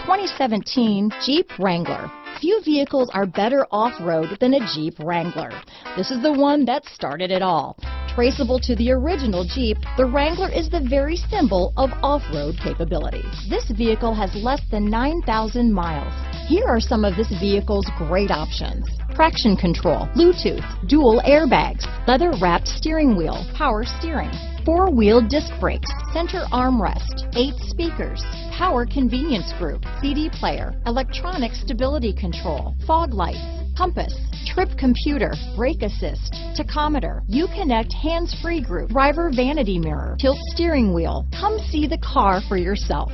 2017 Jeep Wrangler. Few vehicles are better off-road than a Jeep Wrangler. This is the one that started it all. Traceable to the original Jeep, the Wrangler is the very symbol of off-road capability. This vehicle has less than 9,000 miles. Here are some of this vehicle's great options: traction control, Bluetooth, dual airbags, leather-wrapped steering wheel, power steering, four-wheel disc brakes, center armrest, 8 speakers, power convenience group, CD player, electronic stability control, fog lights, compass, trip computer, brake assist, tachometer, Uconnect hands-free group, driver vanity mirror, tilt steering wheel. Come see the car for yourself.